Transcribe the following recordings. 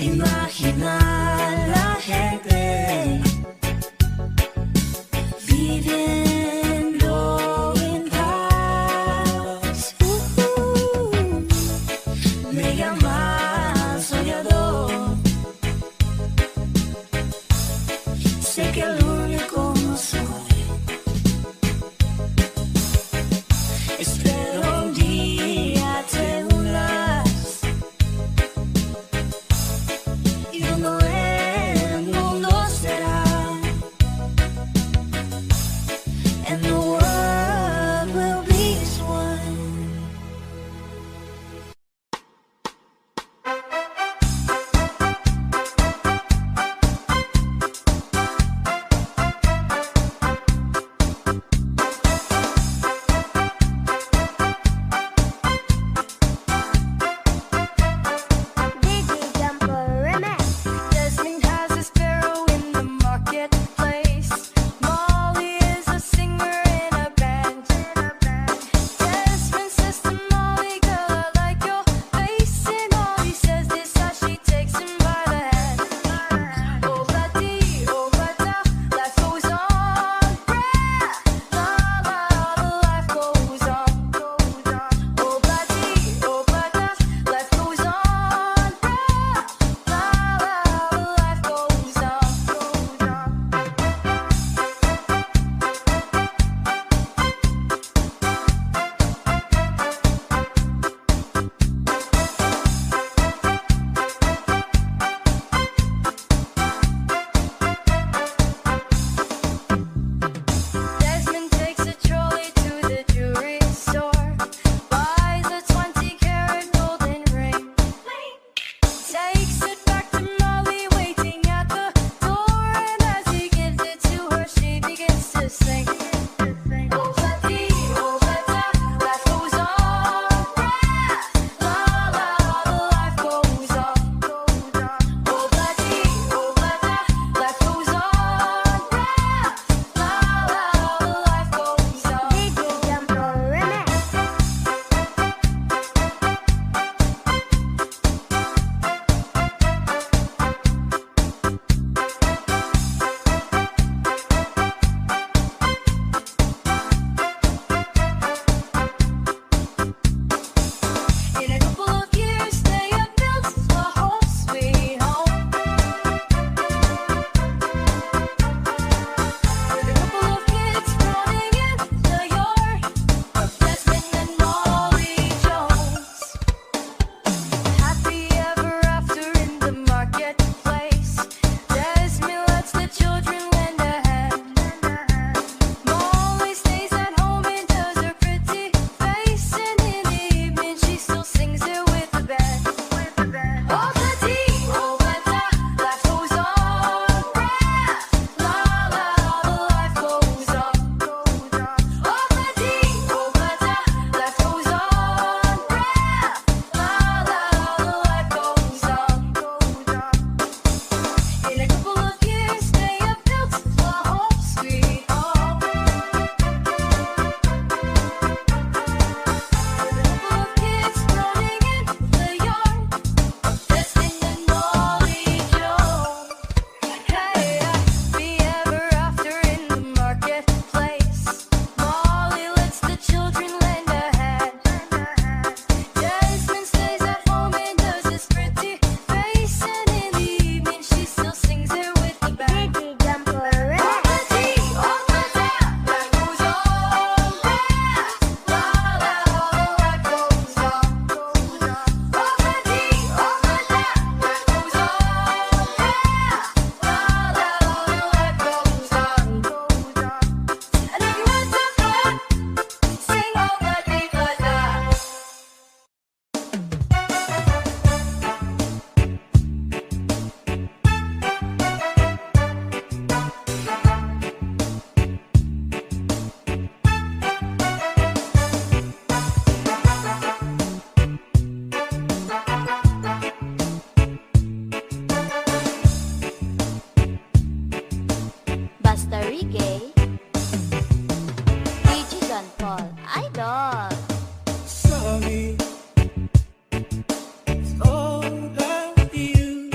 Imagina la gente viviendo en paz. Me llama soñador. Sé que el único no soy. Espero un día te unas. Y cuando el mundo será, and the world will be as one. Jasmine has a sparrow in the marketplace. Molly is a singer in a band. Jasmine says to Molly, girl, I like your face. And Molly says this as she takes him by the hand. Oh, ba-dee, oh, ba-da, life goes on. La, la, the life goes on. Oh, ba-dee, oh, ba-da, life goes on. La, la, the life goes on. Jasmine takes a trolley to the jewelry store, buys a 20-carat golden ring, takes it back to Molly waiting at the door, and as he gives it to her, she begins to sing. Oh, ba-dee, oh, ba-da, life goes on. La, la, the life goes on. Oh, ba-dee, oh, ba-da, life goes on. La, la, the life goes on. In a couple of years, they have built a home sweet home. With a couple of kids running in the yard of Jasmine and Molly Jones. Happy ever after in the marketplace. Jasmine lets the children lend a hand. Molly stays at home and does her pretty face, and in the evening she still sings there with the band. Oh, ba-dee, oh, ba-da, life goes on. La, la, the life goes on. Oh, ba-dee, oh, ba-da, life goes on. La, la, the life goes on. In a couple of years, they have built a home sweet home. With a couple of kids running in the yard of Jasmine and Molly Jones. Hey, happy ever after in the marketplace. Molly lets the children lend a hand. Jasmine stays at home and does his pretty face, and in the evening she still sings there with the band. Oh, ba-dee, oh, ba-da, life goes on. La, la, the life goes on. Oh, ba-dee, oh, ba-da, life goes on. La, la, the life goes on. And if you want some fun, sing oh, ba-dee, ba-da. Basta Reggae, DJ Don Paul, Idol. Sorry, it's all about you.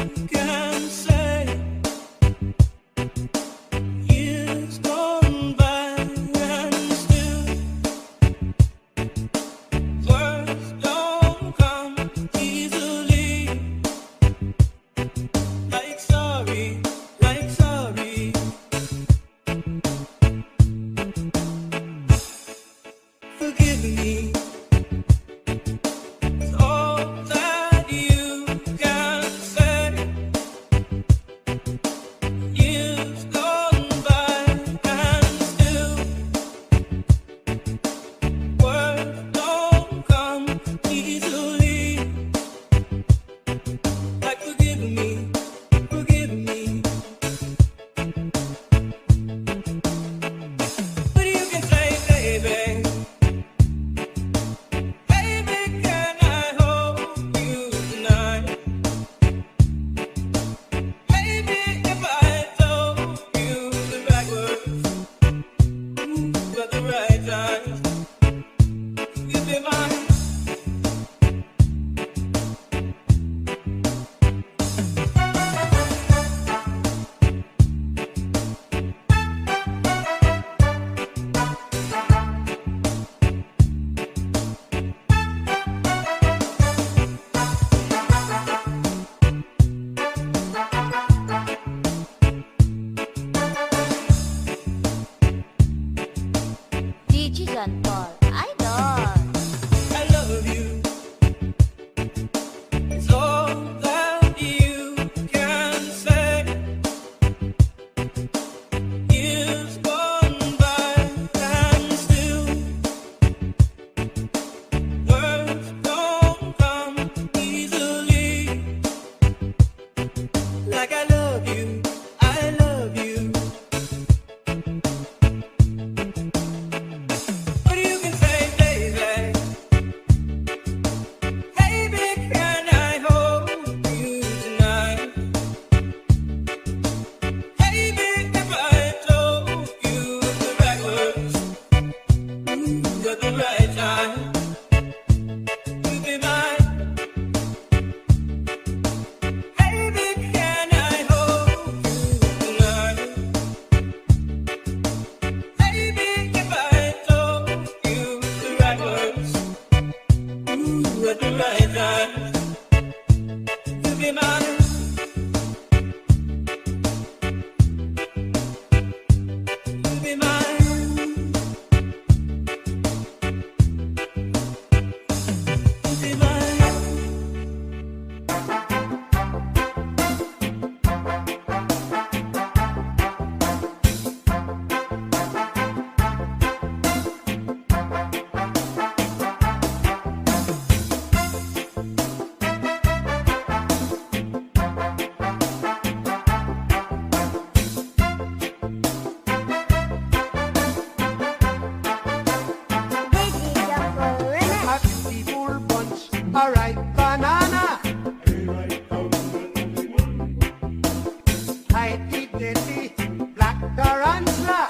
dignity, black tarantula.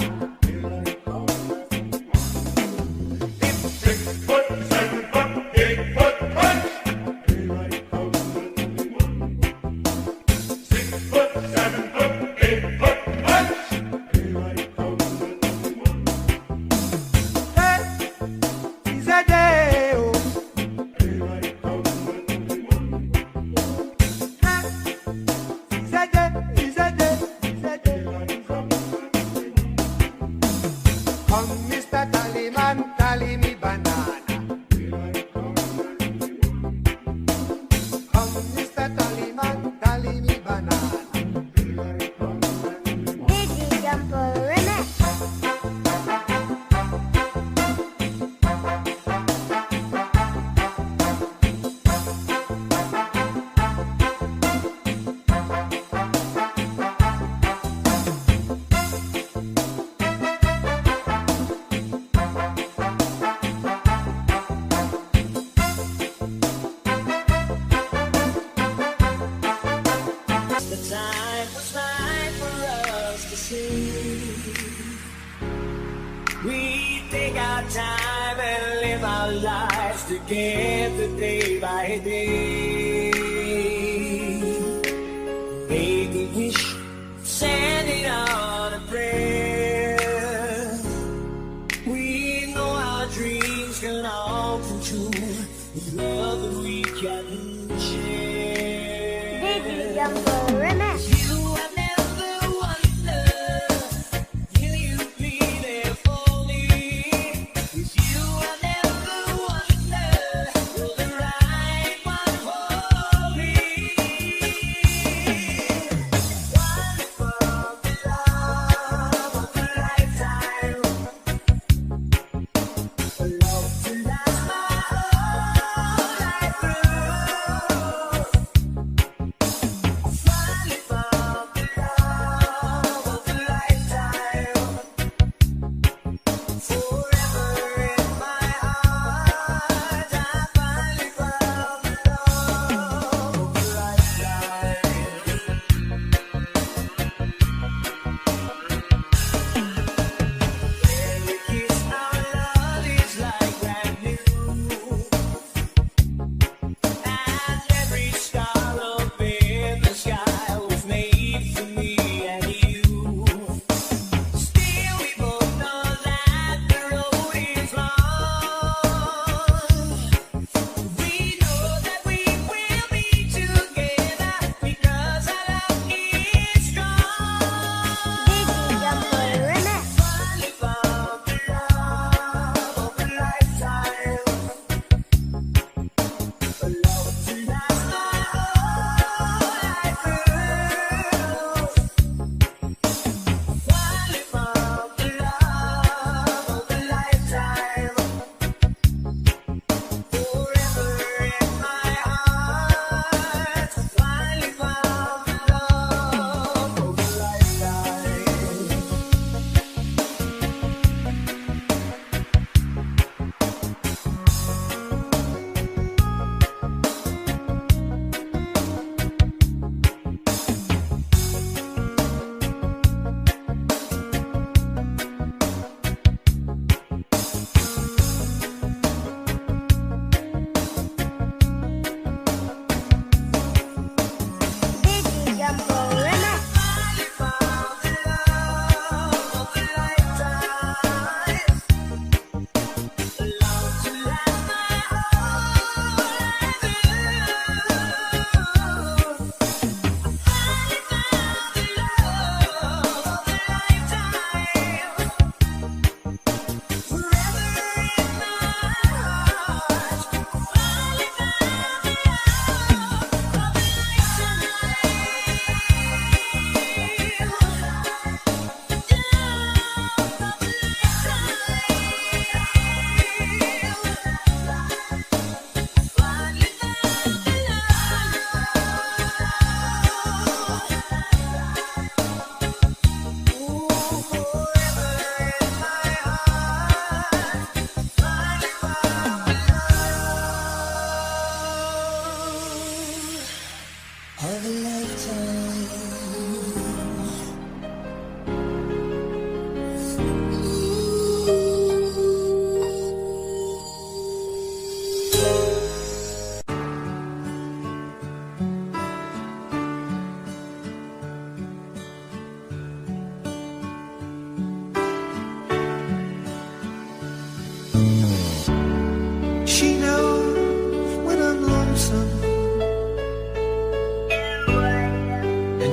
It's 6 foot, 7 foot, 8 foot punch. 6 foot, 7 foot, 8 foot punch. Hey, he's a day, oh. Come, Mr. Tallyman, tally me banana. Come, Mr. Tallyman, tally me banana. Digi Jumper Remix. The time was right for us to sing. We take our time and live our lives together day by day. Make a wish, send it on a prayer. We know our dreams can all come true. With love that we can share. Digi Jumper Remix. You have never wondered, will you be there for me? If you have never wondered, will the right one hold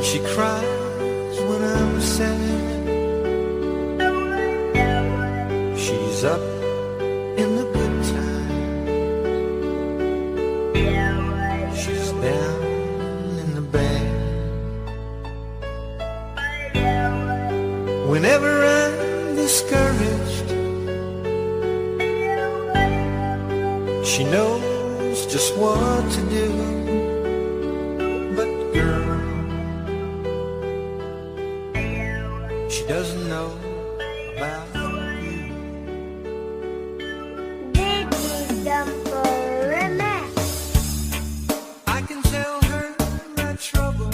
She cries when I'm sad. She's up in the good time. She's down in the bad. Whenever I'm discouraged, she knows just what to do. But girl, she doesn't know about you. Reggae Jumper Remix. I can tell her my trouble.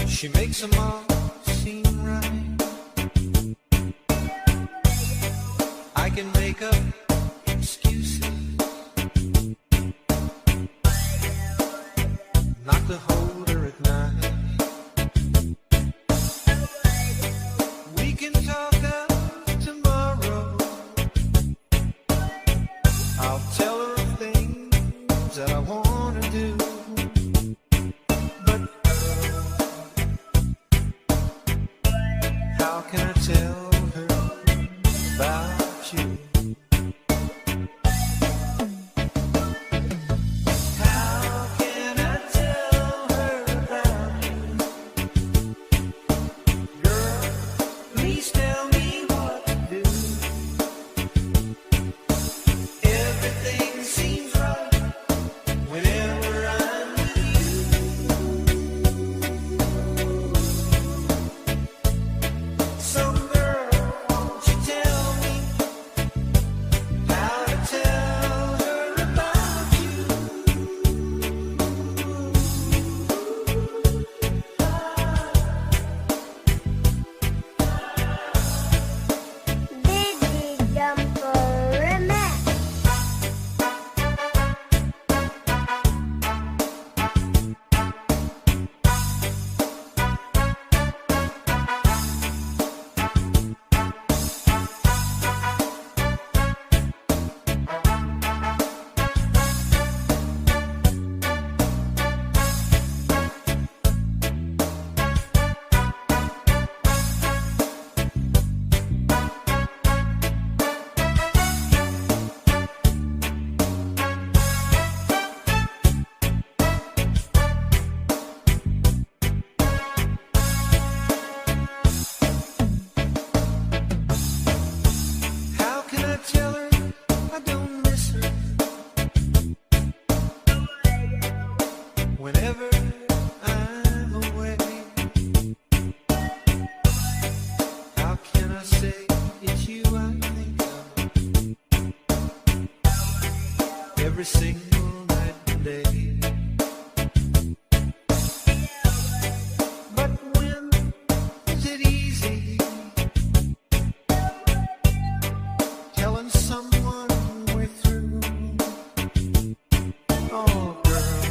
She makes them all seem right. I can make up excuses not to hold her at night. We can talk of tomorrow. I'll tell her things that I want to do. But how can I tell her about you? How can I tell her about you? Girl, please tell me what to do. Everything seems right whenever I'm with you. So girl, won't you tell me how to tell her about you? Reggae Jumper Remix. How can I tell her I don't miss her? Whenever I'm away, how can I say it's you I think of every single night and day? But when is it easy telling someone we're through? Oh, girl,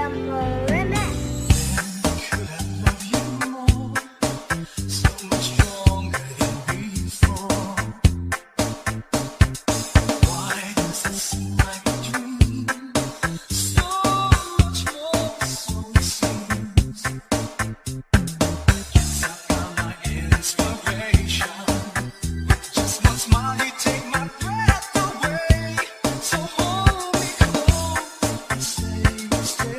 Rumble Remix. Could I love you more? So much stronger than before. Why does it seem like a dream? So much more, so it seems. Yes, I found my inspiration. With just one smile, you take my breath away. So hold me close and stay, stay.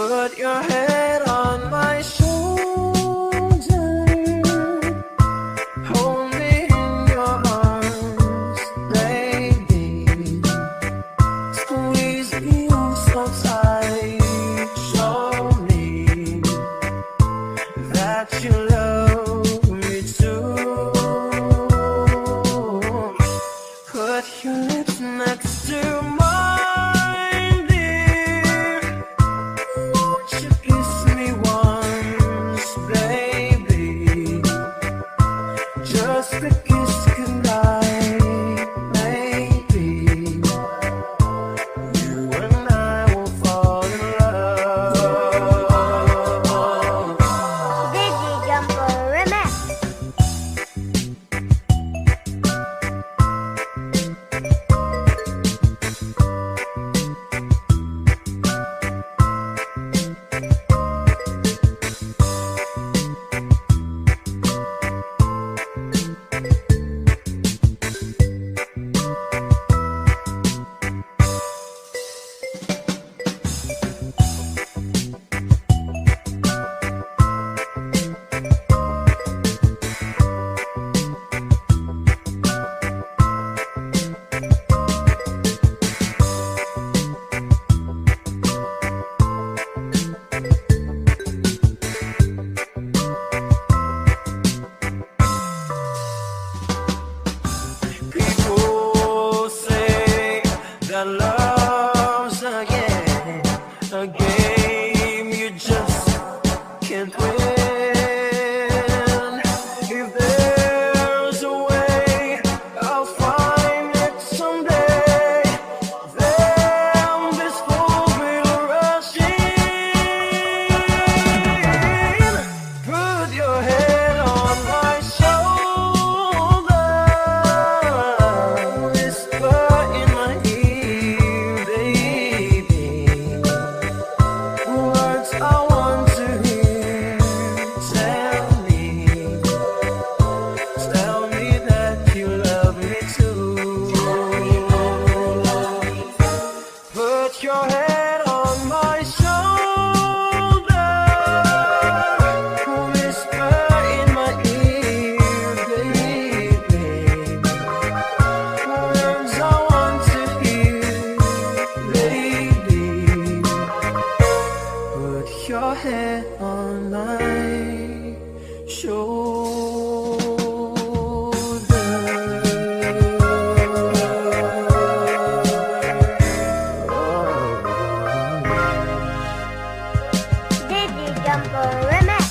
Put your head on my shoulder, hold me in your arms, baby. Squeeze me so tight, show me that you love me too. Put your lips next to mine, dear. Won't you kiss me once, baby? Just a kiss goodnight, maybe. You and I will fall in love. Digi Jumper Remix. People say that love's a game you just can't win. If there's a way, I'll find it someday. Then this fool will rush in. Put your head on my shoulder, whisper in my ear, baby. Words I want to hear. Tell me that you love me too. Put your head on my shoulder, whisper in my ear, baby. Words I want to hear, lady. Put your head on my shoulder. Digi Jumper Remix.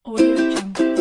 Audio Jungle.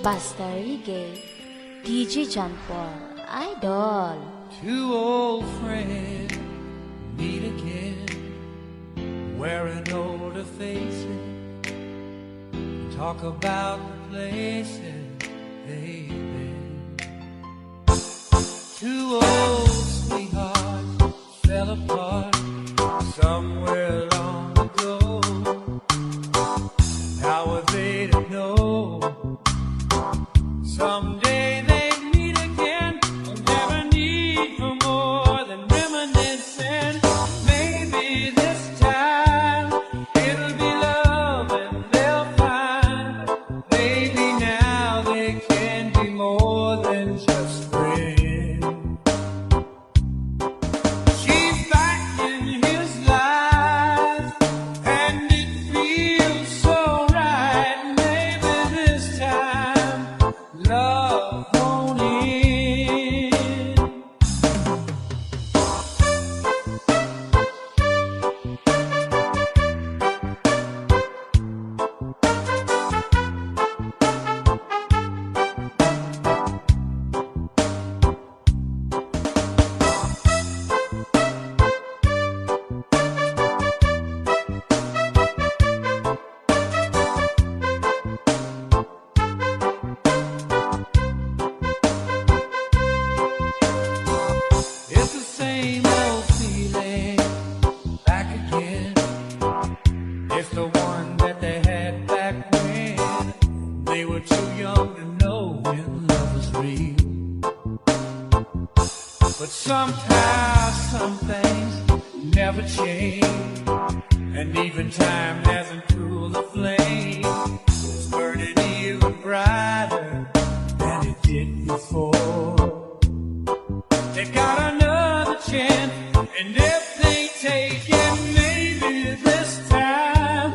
Basta Reggae, DJ John Paul, Idol. Two old friends meet again, wearing older faces, talk about the places they've been. Two old sweethearts fell apart somewhere long ago. How were they to know? Someday they'd meet again, and never need for more than reminiscing. Maybe this time it'll be love and they'll find. Maybe now they can be more than just friends. She's back in his life, and it feels so right. Maybe this time love won't end. It's the same old feeling back again. It's the one that they had back when they were too young to know when love was real. But somehow some things never change, and even time hasn't cooled the flame. It's burning even brighter than it did before. They got another chance, and if they take it, maybe this time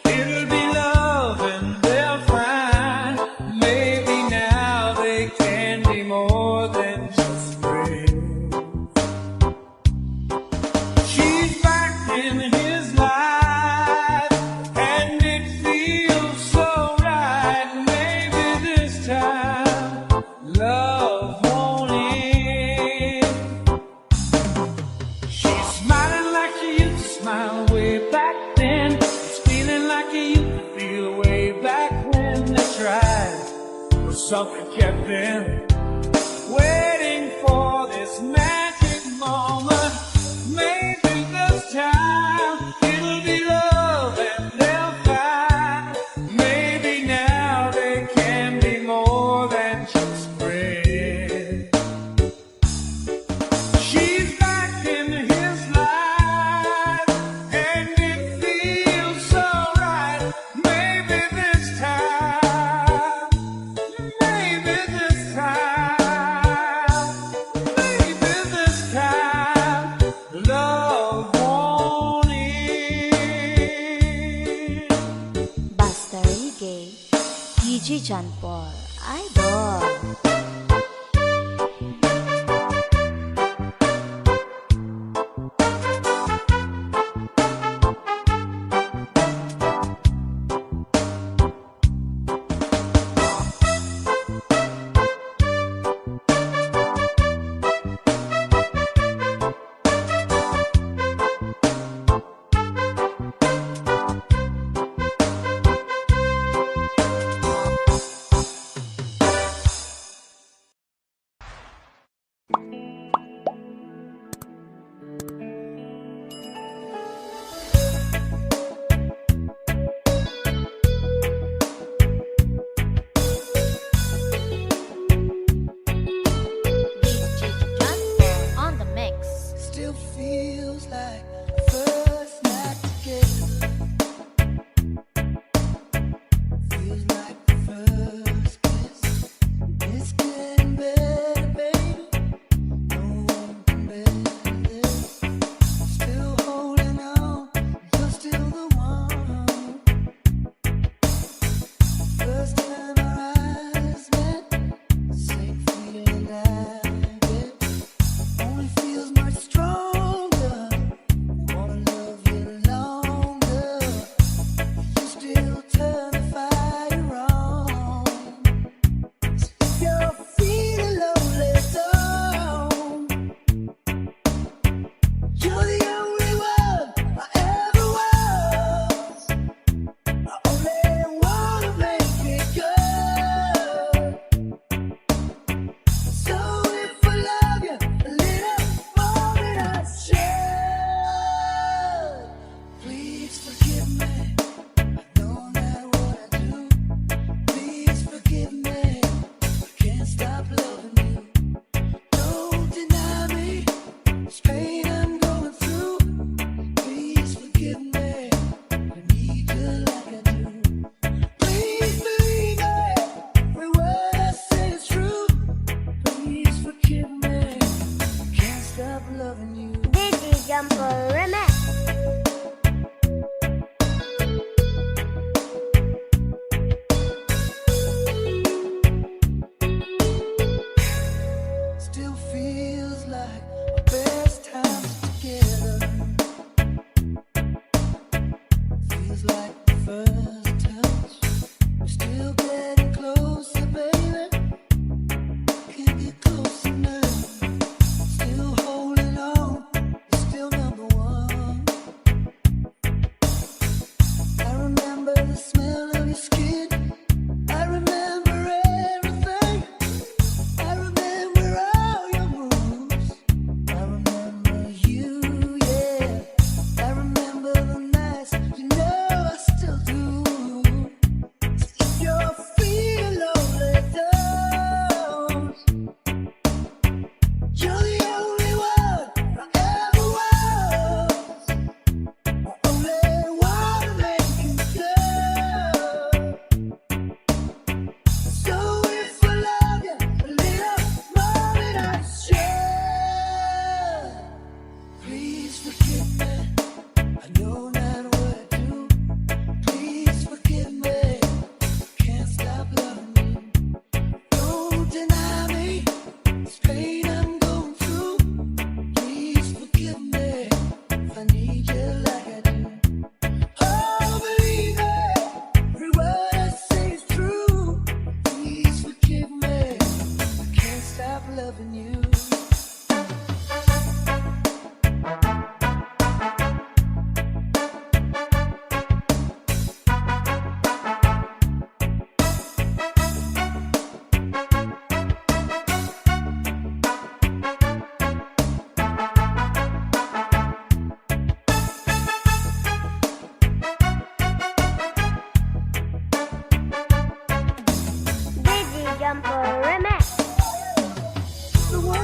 it'll be love and they'll find. Maybe now they can be more than just friends. She's back in his life, and it feels so right. Maybe this time love won't end. She's smiling like she used to smile way back then. She's feeling like she used to feel way back when they tried. But something kept them waiting for this magic moment. Maybe this time it'll be love and they'll find. Maybe now they can be more than just friends. She's back in his life, and it feels so right. Maybe this time, maybe this time, maybe this time, love won't end. Basta Reggae, DJ John Paul, Idol. stop loving you. Digi Jumper Remix. The world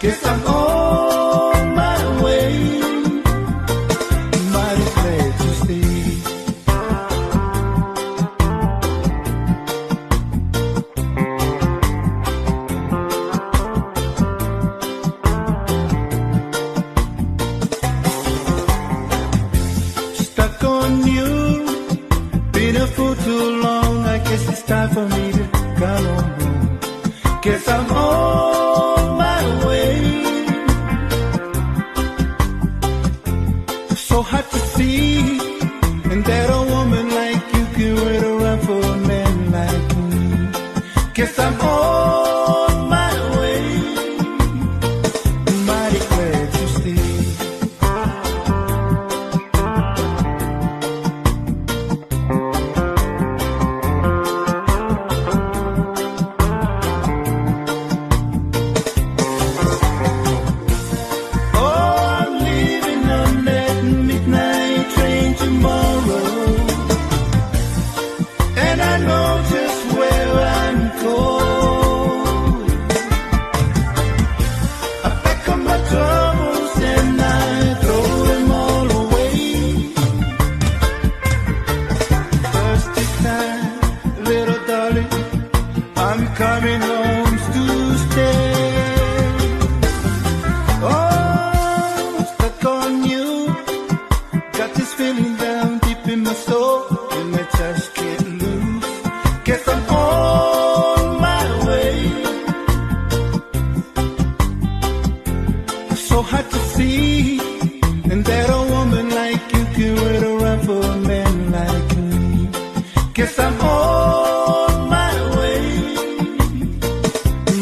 Guess I'm on my way. Mighty glad to see. Stuck on you, been a fool too long. I guess it's time for me to come on home. Guess I'm on my way. So hard to see, and that a woman like you can wait around for a man like me. Guess I'm on my way. Mighty glad to see. Coming home to stay. Oh, stuck on you. Got this feeling down deep in my soul, and I just can't lose. Guess I'm on my way. So hard to see, and that a woman like you can wait around for a man like me. Guess I'm on my way.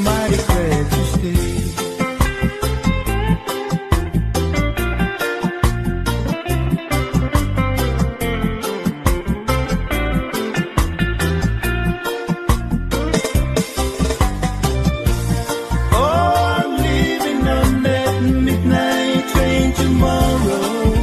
Mighty glad to stay. Oh, I'm leaving on that midnight train tomorrow.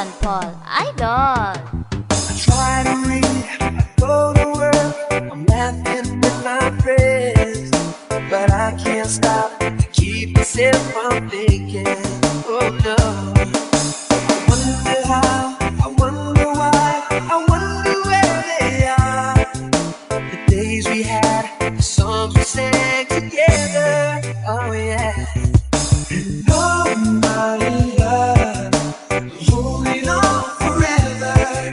John Paul, idol. I try to read, I go to work, I'm laughing with my friends, but I can't stop to keep myself from thinking, oh no. I wonder how, I wonder why, I wonder where they are. The days we had, the songs we sang together, oh yeah. And all my love, holding on forever.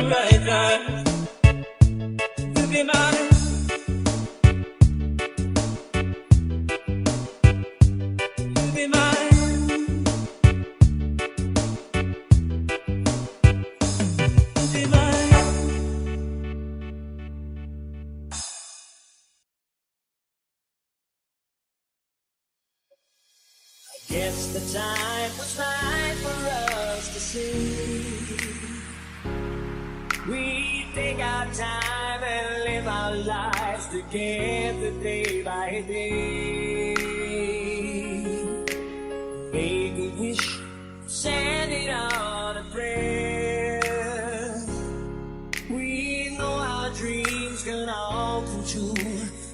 right time to be mine. To be mine. To be mine. Guess the time was right for us to see. We take our time and live our lives together day by day. Make a wish, send it on a prayer. We know our dreams can all come true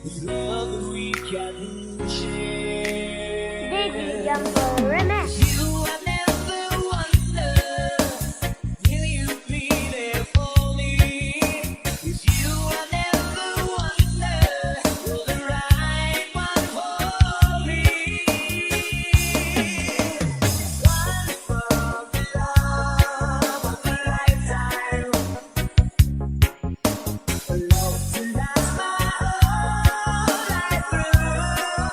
with love that we can share. Diggy Jungle Remix. You have never wondered, will you be there for me? If you have never wondered, you're the right one for me. One for the love of a lifetime, a love to last my whole life through.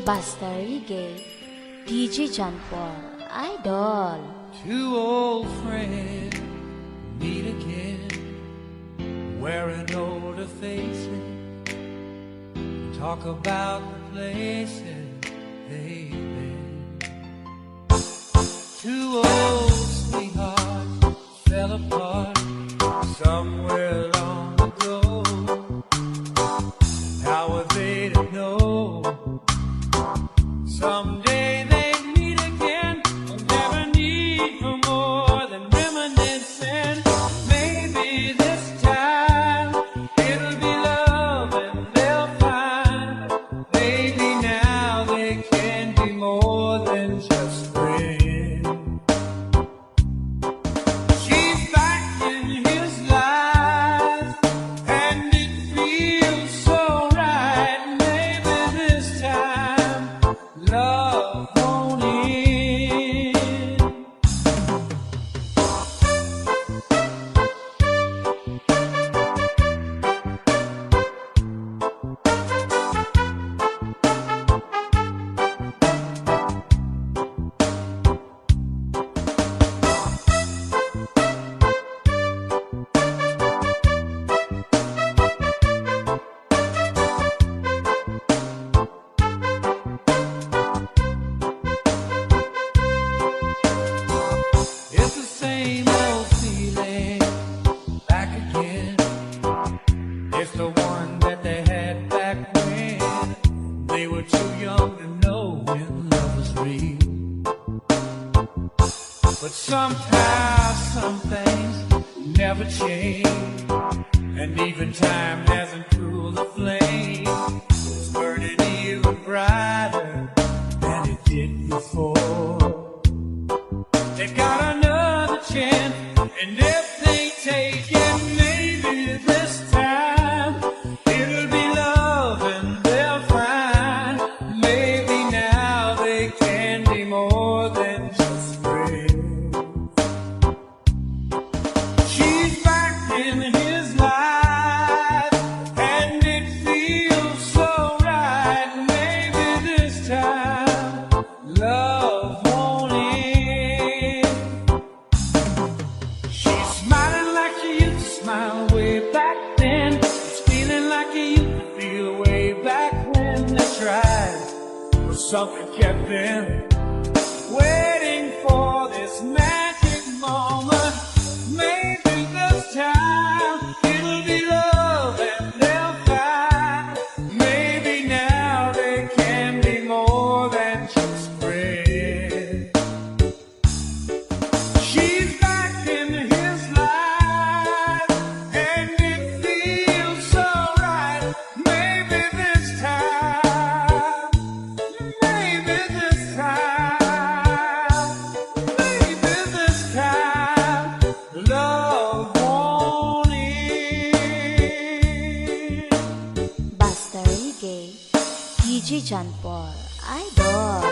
Basta Reggae, DJ John Paul, Idol. Two old friends meet again, wearing older faces, talk about the places they've been. Two old sweethearts fell apart somewhere long ago. How were they to know? Someday they meet again. I'll never need for more than reminiscing. Maybe this time it'll be love and they'll find. Maybe now they can be more than just friends. She's back in his life and it feels so right. Maybe this time love won't end. It's the same old feeling back again. It's the one that they had back when they were too young to know when love was real. But somehow some things never change, and even time hasn't cooled the flame. It's burning even brighter than it did before. They've got another chance, and if they take it, maybe this time it'll be love and they'll find. Maybe now they can be more than just friends. She's back in his life, and it feels so right. Maybe this time love won't end. She's smiling like she used to smile way back then. She's feeling like she used to feel way back when they tried. But something kept them waiting for this magic moment. Maybe this time it'll be love and they'll find. Maybe now they can be more than just friends. She's back in his life, and it feels so right. Maybe this time, maybe this time, maybe this time, love won't end. Basta Reggae, DJ John Paul, Idol.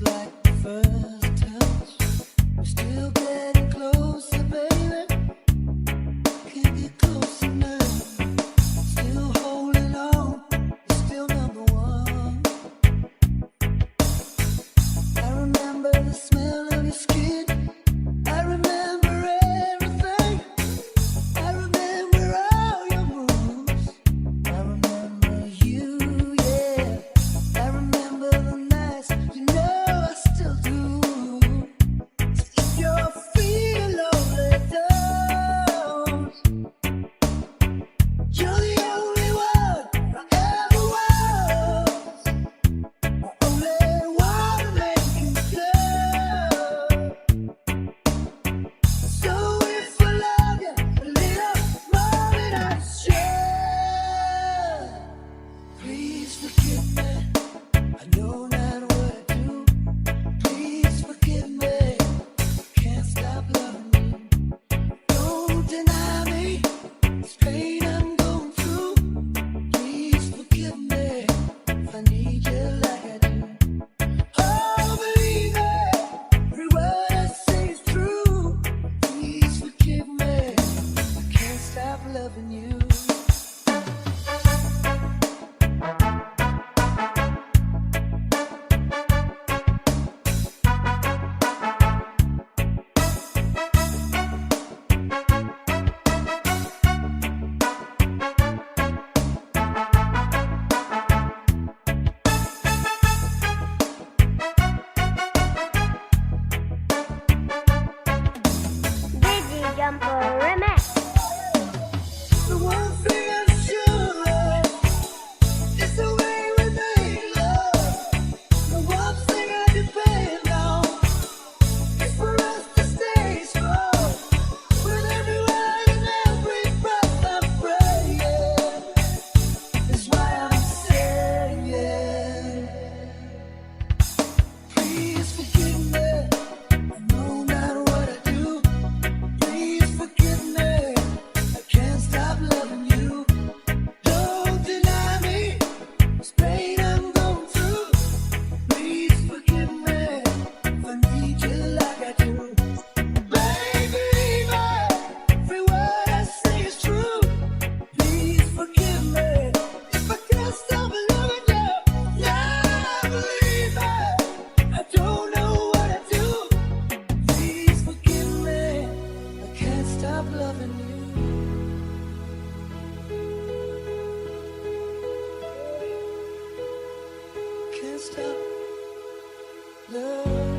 like the first touch. We're still getting closer, baby. Can't get close enough. Still holding on. You're still number one. I remember the smell of your skin. I remember everything. I remember all your moves. I remember you, yeah. I remember the nights, you know I still do. So if you're feeling lonely, don't. You're the only one I ever was. I only wanna make you love. So if I love you a little more than I should, please forgive me. I know not what I do. Please forgive me. Can't stop loving you. Don't deny me this pain I'm going through. Please forgive me if I need you like I do. Oh, believe me, every word I say is true. Please forgive me. I can't stop loving you. Digi Jumper Remix. The one thing I'm sure of is the way we make love. The one thing I depend on is for us to stay strong. With every word and every breath I'm praying. That's why I'm saying, please forgive me. I know not what I do. Please forgive me. I can't stop loving you. Don't deny me this pain I'm going through. Please forgive me if I need you like I do. Baby, every word I say is true. Please forgive me if I can't stop loving you. Yeah, believe me, I don't know what I do. Please forgive me, I can't stop loving you. Can't stop loving.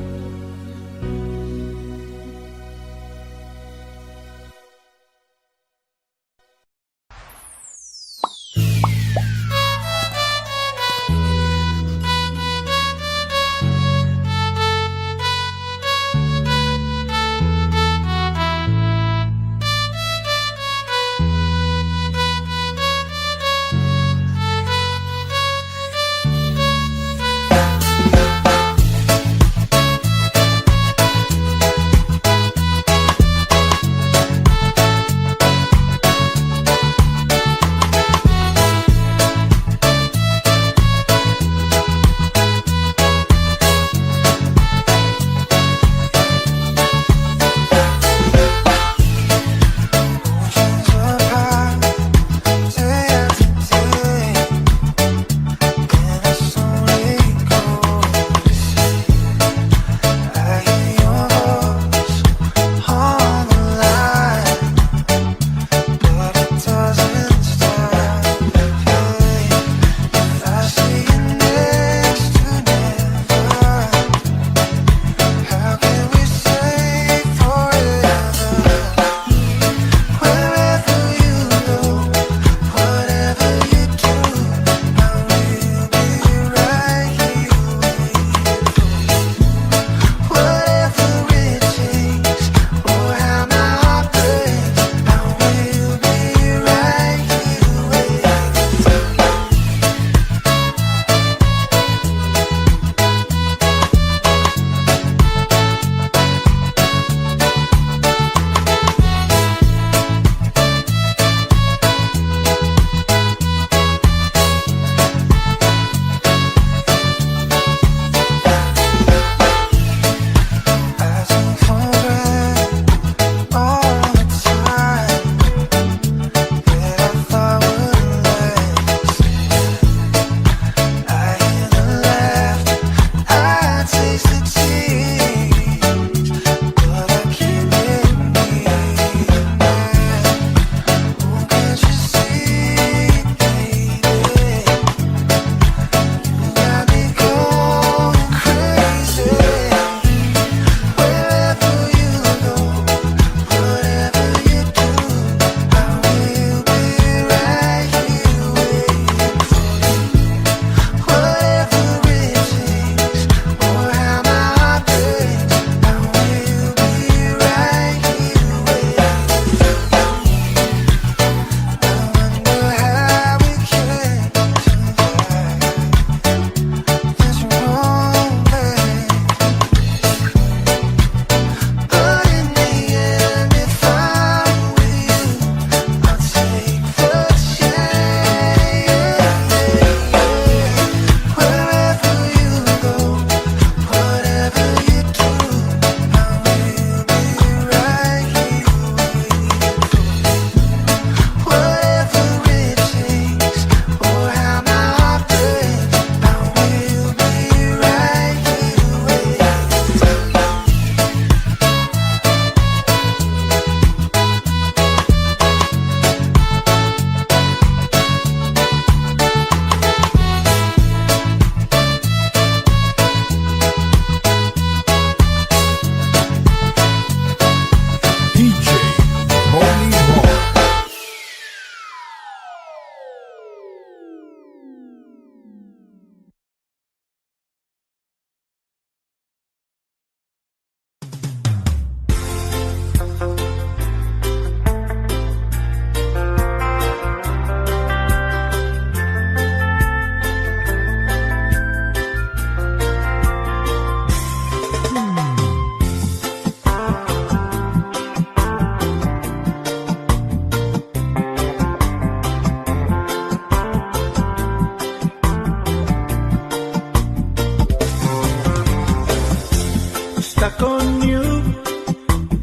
stuck on you.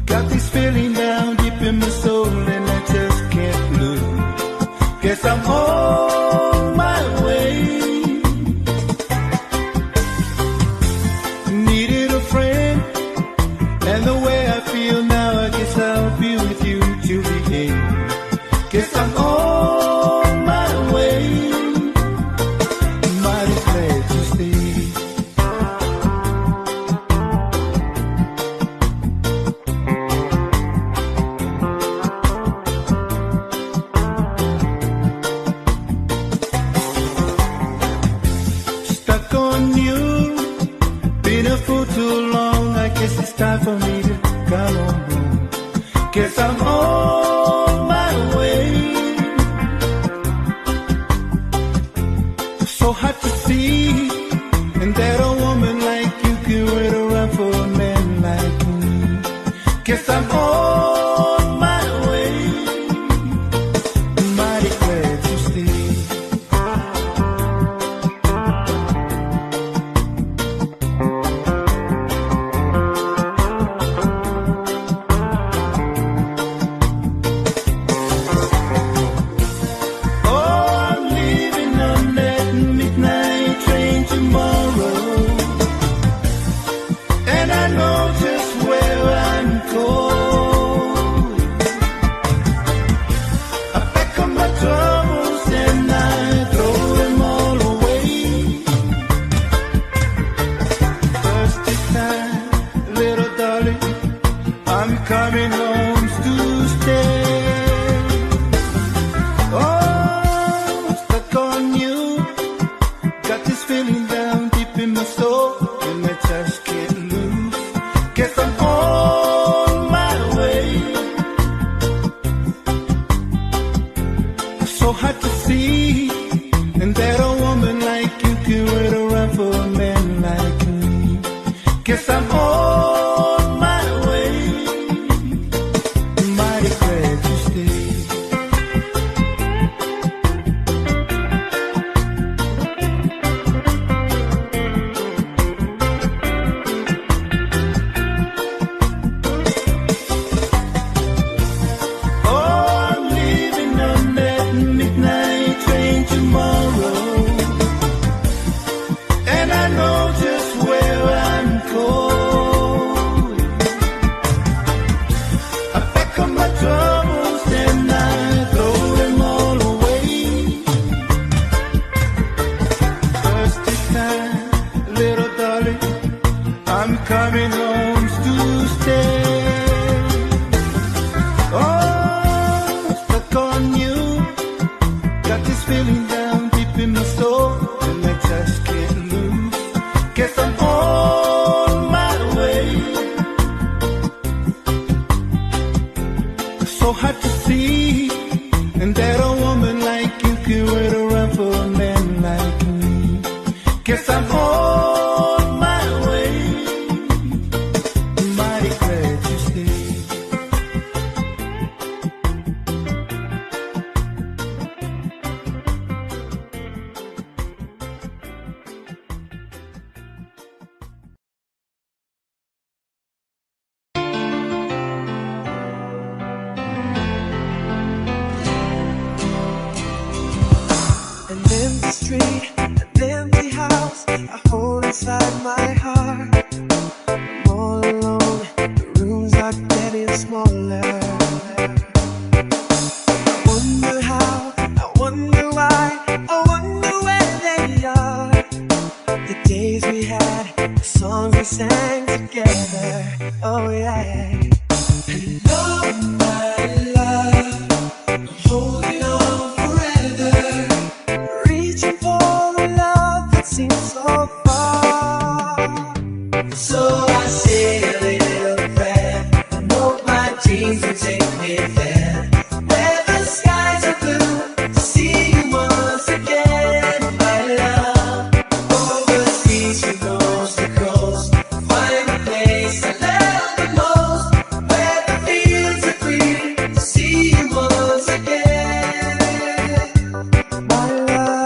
Got this feeling down deep in my soul, and I just can't lose. Guess I'm on my way. Needed a friend, and the way I feel now, I guess I'll be with you till the end. Guess I'm on my way. Mighty glad to stay. Stuck on you, been a fool too long. I guess it's time for me to come on home. Guess I'm on my way. So hard to see, and that a woman like you can wait around for a man like me. Guess I'm on my way. Mighty glad to stay. Coming home to stay. Oh, stuck on you. Got this feeling down deep in my soul, and I just can't lose. Guess I'm on my way. So hard to see, and that a woman like you can wait around for a man like me. Guess I'm on my way. Mighty glad to stay. Oh, I'm leaving on that midnight train tomorrow, and I know just where I'm going. I pack up my troubles and I throw them all away. Just this time, little darling, I'm coming home to stay. Oh, stuck on you. Got this feeling down deep in my soul, and I just can't lose. Guess I'm on my way. So hard to see, and that a woman like you can wait around for a man like me. Guess I'm on my way. Mighty glad to stay. An empty street, an empty house, I hold inside my heart. I'm all alone, the rooms are getting smaller. I wonder how, I wonder why, I wonder where they are. The days we had, the songs we sang together, oh yeah. Hello, my love, I'm holding on forever. Reaching for a love that seems so far. So I say a little prayer, and hope my dreams will take me there, where the skies are blue, to see you once again, my love. Overseas from coast to coast, find a place I love the most, where the fields are green, to see you once again, my love.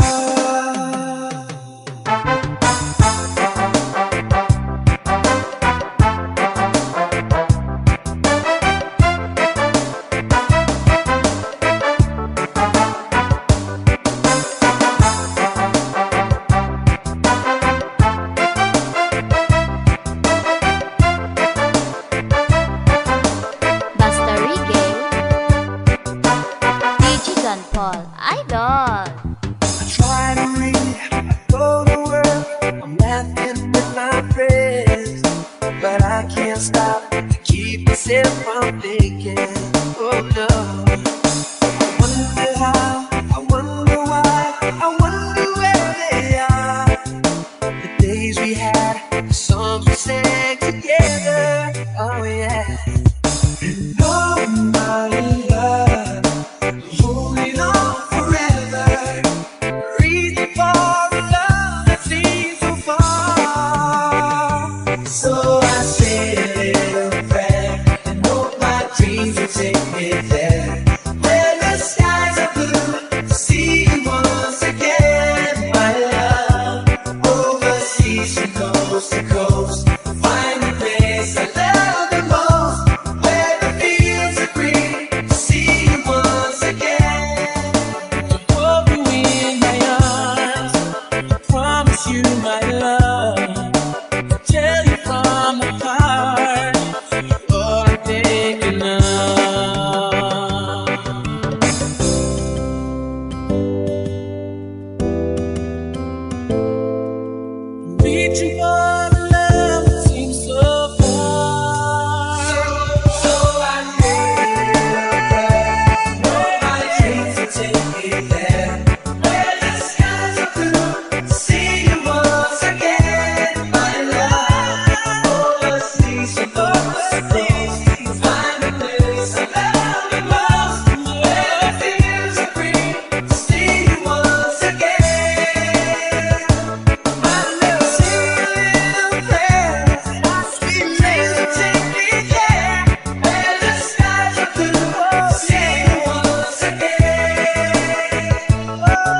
can't stop to keep myself from thinking. Oh no. I wonder how, I wonder why, I wonder where they are. The days we had, the songs we sang together. Oh yeah. Oh my love, holding on forever. Reaching for a love that seems so far. So I say a little prayer and hope my dreams will take me there, where the skies are blue, to see you once again, my love. Overseas from coast to coast, find the place I love the most, where the fields are green, to see you once again. To hold you in my arms, to promise you my love, to tell you from the heart all I'm thinking of. Reaching for the love that seems so far. So I made a prayer, know my dreams will take me there, where the skies are blue, to see you once again, my love. Overseas from coast to coast, find the place I love the most, where the fields are green, to see you once again. My love, say a little prayer, sweet dreams will take me there, where the skies are blue, to see you once again.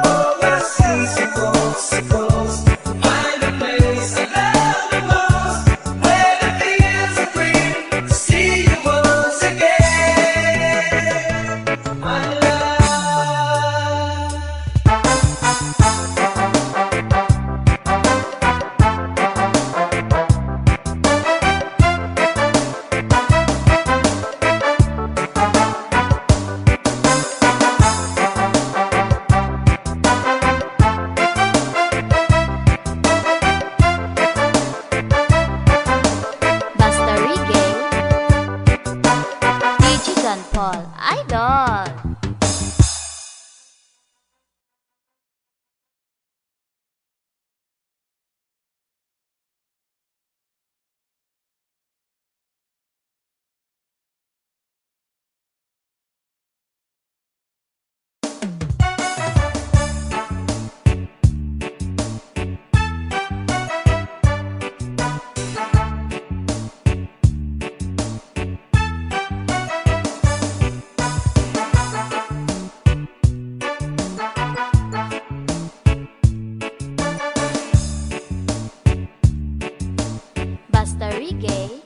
Overseas from coast to coast, find the place I love the most, where the fields are green, to see you once again, my love. Basta Reggae, DJ John Paul, Idol. Basta Reggae,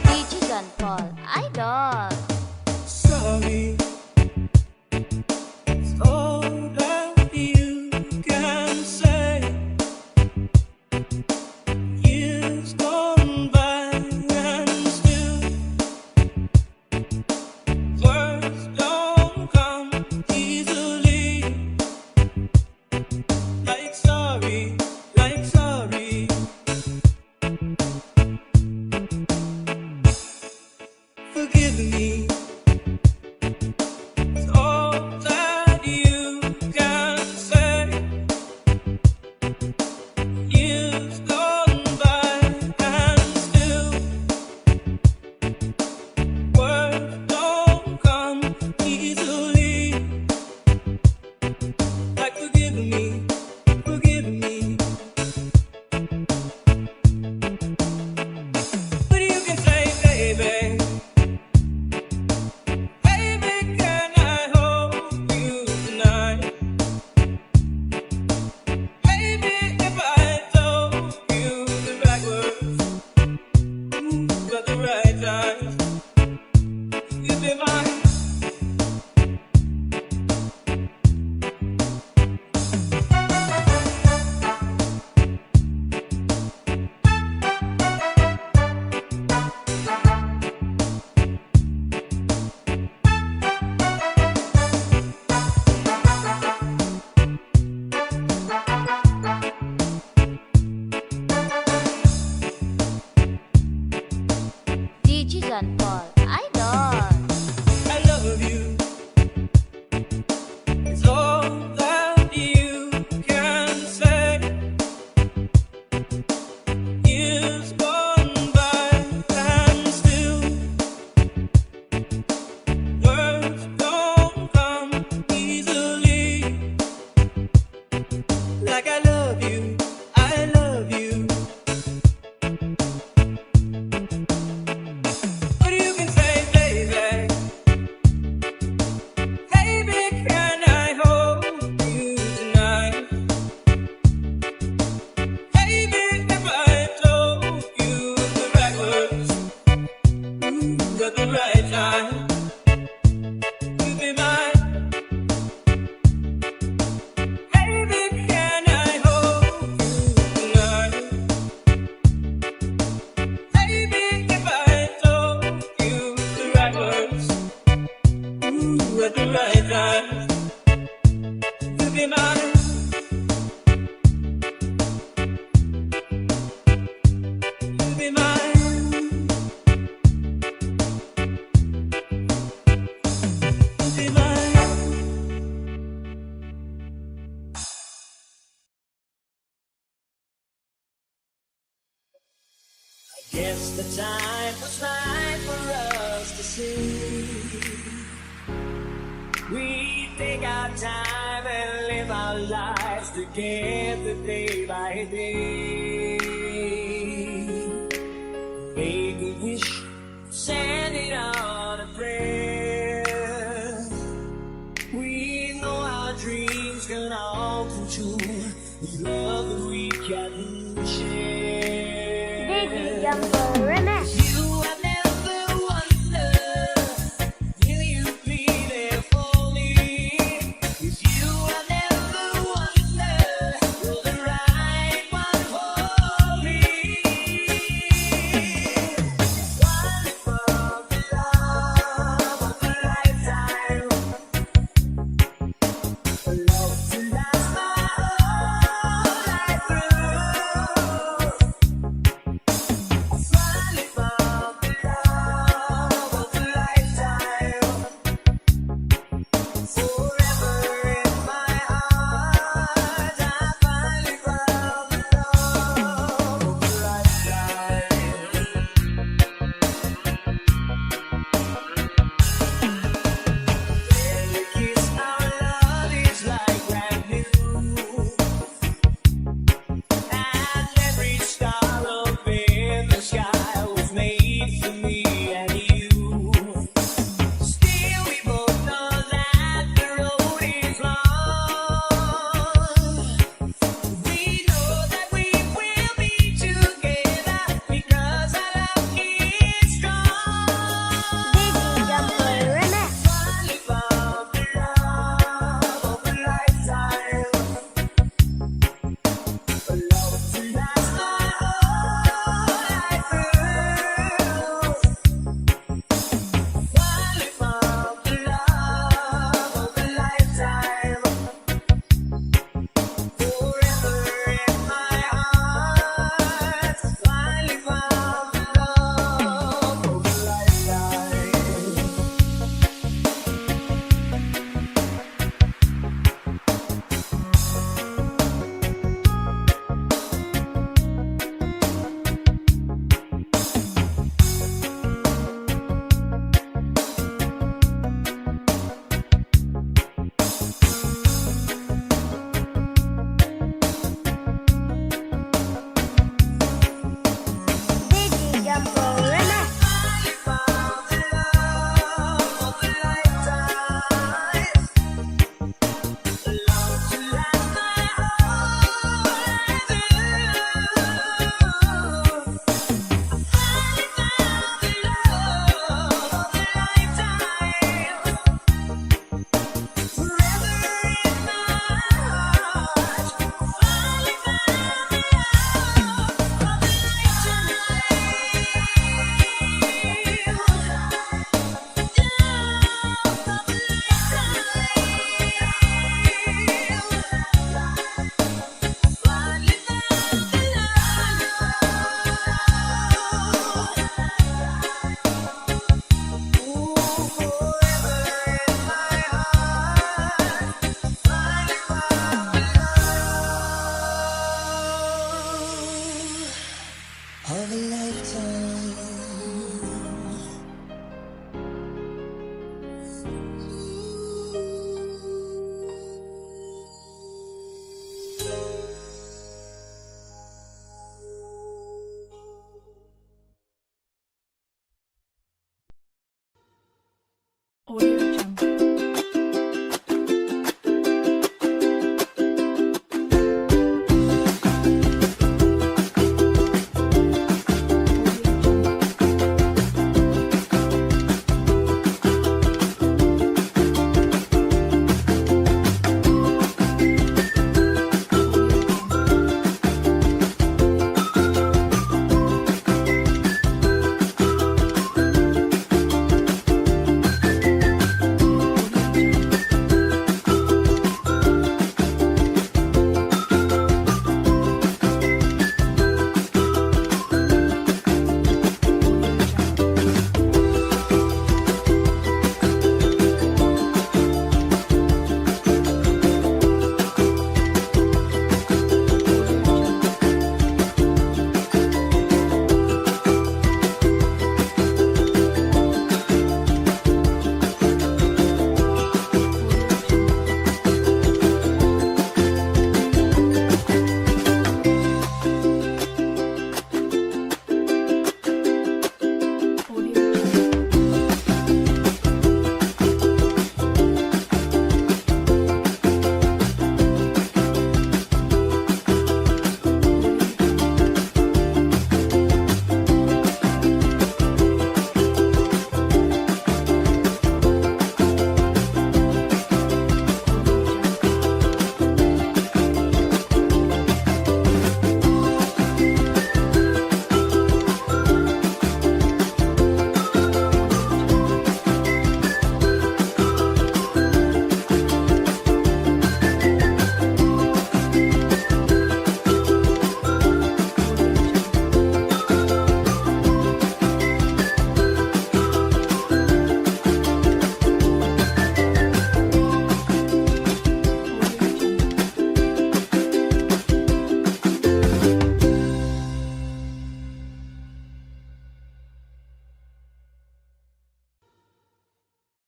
DJ John Paul, Idol. Sorry, it's all that you can say. Years gone by and still words don't come easily. Like sorry, like sorry. Forgive me. Susan Paul, Idol. I love you. It's all that you can say. Years gone by and still words don't come easily. Like I love you, I love you. What you can say, baby? Baby, can I hold you tonight? Baby, if I told you the right words, at the right time, you'd be mine. Baby, can I hold you tonight? Baby, if I told you the right words, at the right time, you'd be mine. You'd be mine. You'd be mine. Guess the time was right for us to see. We take our time and live our lives together day by day. Make a wish, send it on a prayer. We know our dreams can all come true. The love that we can share. Reggae Jumper Remix. You have never wondered, will you be there for me? If you have never wondered, you're the right one for me. One for the love of a lifetime, a love to last my whole life through. Finally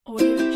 Audio